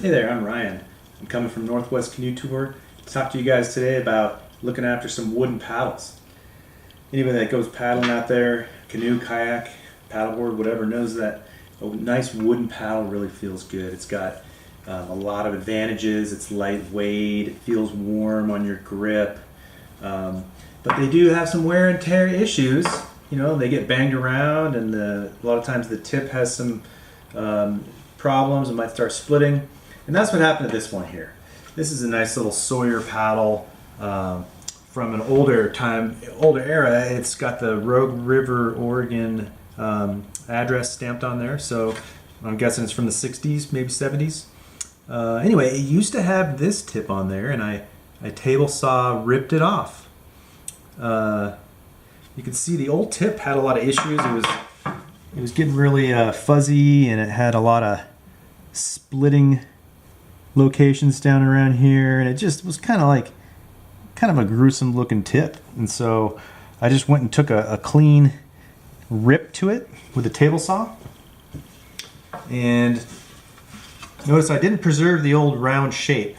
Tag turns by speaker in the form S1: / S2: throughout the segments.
S1: Hey there, I'm Ryan. I'm coming from Northwest Canoe Tour to talk to you guys today about looking after some wooden paddles. Anybody that goes paddling out there, canoe, kayak, paddleboard, whatever, knows that a nice wooden paddle really feels good. It's got a lot of advantages. It's lightweight, it feels warm on your grip, but they do have some wear and tear issues. You know, they get banged around, and a lot of times the tip has some problems and might start splitting. And that's what happened to this one here. This is a nice little Sawyer paddle from an older era. It's got the Rogue River, Oregon address stamped on there, so I'm guessing it's from the 60s, maybe 70s. Anyway, it used to have this tip on there, and I table saw ripped it off. You can see the old tip had a lot of issues. It was getting really fuzzy, and it had a lot of splitting locations down around here, and it just was kind of a gruesome looking tip. And so I just went and took a clean rip to it with a table saw, and notice I didn't preserve the old round shape.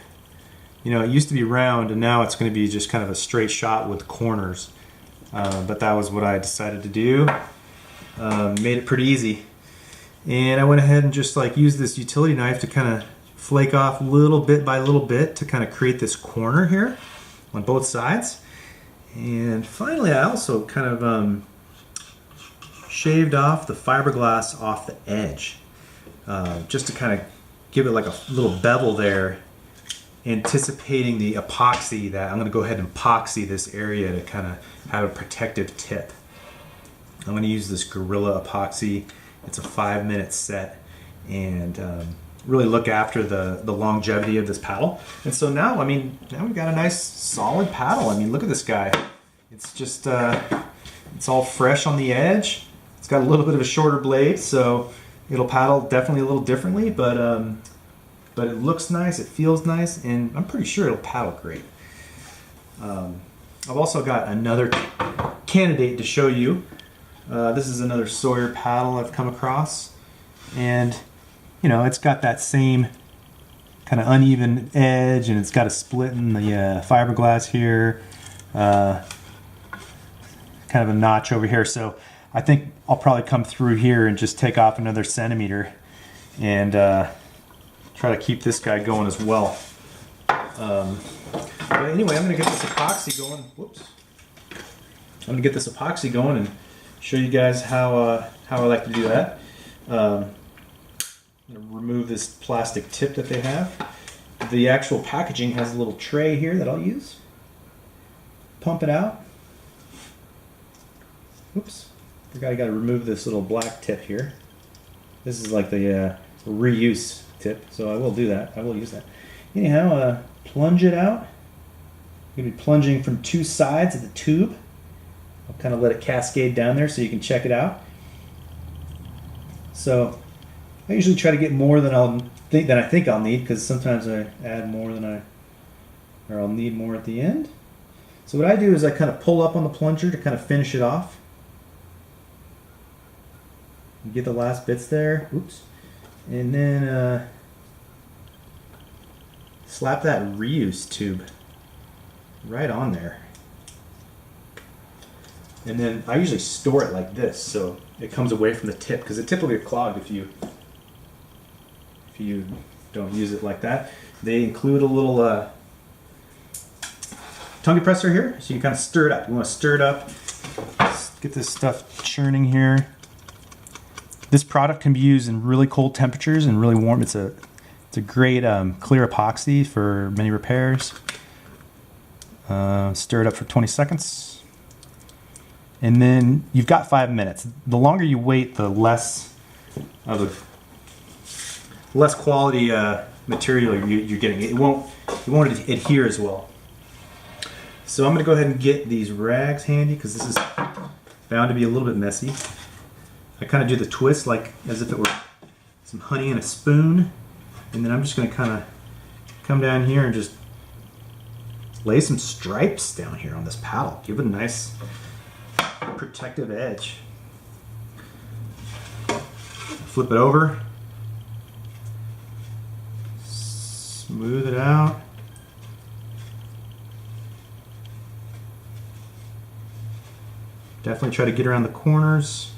S1: You know, it used to be round, and now it's going to be just kind of a straight shot with corners, but that was what I decided to do. Made it pretty easy, and I went ahead and just used this utility knife to kind of flake off little bit by little bit to kind of create this corner here on both sides. And finally, I also kind of shaved off the fiberglass off the edge, just to kind of give it like a little bevel there, anticipating the epoxy that I'm going to go ahead and epoxy this area to kind of have a protective tip. I'm going to use this Gorilla epoxy. It's a 5-minute set, and really look after the longevity of this paddle. And so now we've got a nice solid paddle. I mean, look at this guy. It's just it's all fresh on the edge. It's got a little bit of a shorter blade, so it'll paddle definitely a little differently, but it looks nice, it feels nice, and I'm pretty sure it'll paddle great. I've also got another candidate to show you. This is another Sawyer paddle I've come across, and you know, it's got that same kind of uneven edge, and it's got a split in the fiberglass here, kind of a notch over here. So I think I'll probably come through here and just take off another centimeter and try to keep this guy going as well. But anyway, I'm going to get this epoxy going. Whoops. I'm going to get this epoxy going and show you guys how I like to do that. I'm going to remove this plastic tip that they have. The actual packaging has a little tray here that I'll use. Pump it out. Oops. Forgot I got to remove this little black tip here. This is like the reuse tip, so I will do that. I will use that. Anyhow, plunge it out. I'm going to be plunging from two sides of the tube. I'll kind of let it cascade down there so you can check it out. So I usually try to get more than I think I'll need, because sometimes I add more than I'll need more at the end. So what I do is I kind of pull up on the plunger to kind of finish it off. You get the last bits there. Oops. And then slap that reuse tube right on there. And then I usually store it like this, so it comes away from the tip, because the tip will get clogged if you don't use it like that. They include a little tongue depressor here, so you kind of stir it up. You want to stir it up, get this stuff churning here. This product can be used in really cold temperatures and really warm. It's a great clear epoxy for many repairs. Stir it up for 20 seconds. And then you've got 5 minutes. The longer you wait, the less quality material you're getting. It won't adhere as well. So I'm going to go ahead and get these rags handy, because this is bound to be a little bit messy. I kind of do the twist like as if it were some honey in a spoon, and then I'm just going to kind of come down here and just lay some stripes down here on this paddle. Give it a nice protective edge. Flip it over. smooth it out. Definitely try to get around the corners.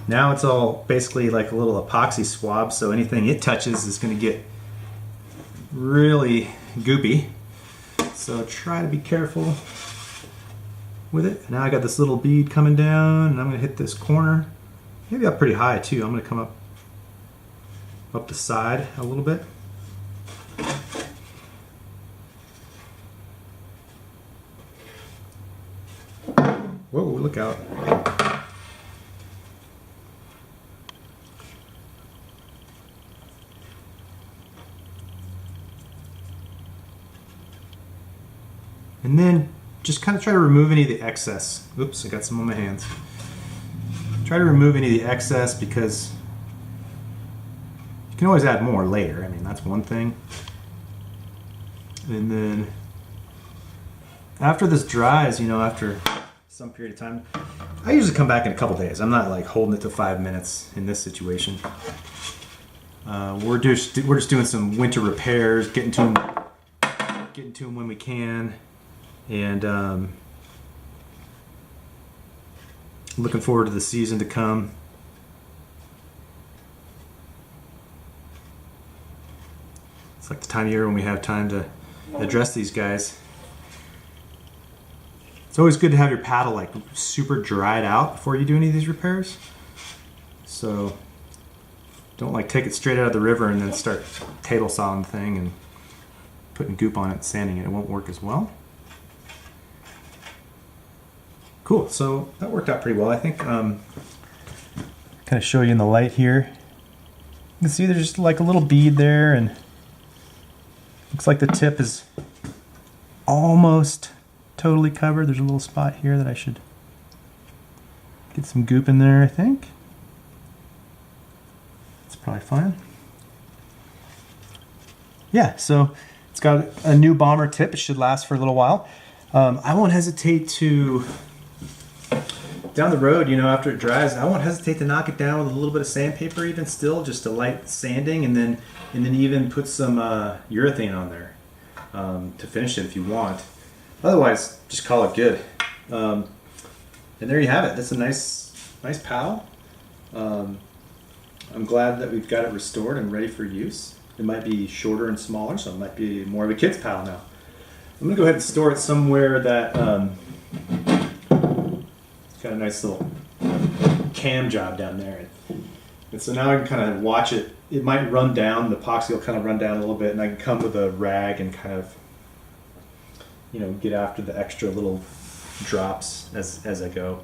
S1: Now it's all basically like a little epoxy swab, so anything it touches is going to get really goopy. So try to be careful with it. Now I got this little bead coming down, and I'm going to hit this corner. Maybe up pretty high too. I'm going to come up the side a little bit. Whoa, look out. And then just kind of try to remove any of the excess. Oops, I got some on my hands. Try to remove any of the excess because you can always add more later. I mean, that's one thing. And then after this dries, you know, after some period of time, I usually come back in a couple days. I'm not like holding it to 5 minutes in this situation. We're just doing some winter repairs, getting to them when we can. And looking forward to the season to come. It's like the time of year when we have time to address these guys. It's always good to have your paddle like super dried out before you do any of these repairs. So don't like take it straight out of the river and then start table sawing the thing and putting goop on it and sanding it. It won't work as well. Cool, so that worked out pretty well. I think kind of show you in the light here. You can see there's just like a little bead there, and looks like the tip is almost totally covered. There's a little spot here that I should get some goop in there, I think. It's probably fine. Yeah, so it's got a new bomber tip. It should last for a little while. I won't hesitate to, down the road, you know, after it dries, I won't hesitate to knock it down with a little bit of sandpaper even still, just a light sanding, and then even put some urethane on there to finish it if you want. Otherwise, just call it good. And there you have it. That's a nice paddle. I'm glad that we've got it restored and ready for use. It might be shorter and smaller, so it might be more of a kid's paddle now. I'm going to go ahead and store it somewhere that it's got a nice little cam job down there. And so now I can kind of watch it. It might run down, the epoxy will kind of run down a little bit, and I can come with a rag and kind of, you know, get after the extra little drops as I go.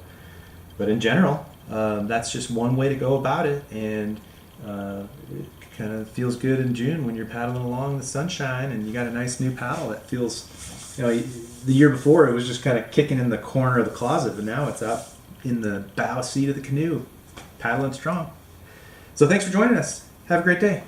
S1: But in general, that's just one way to go about it, and it kind of feels good in June when you're paddling along in the sunshine and you got a nice new paddle that feels, you know, the year before it was just kind of kicking in the corner of the closet, but now it's out in the bow seat of the canoe, paddling strong. So thanks for joining us. Have a great day.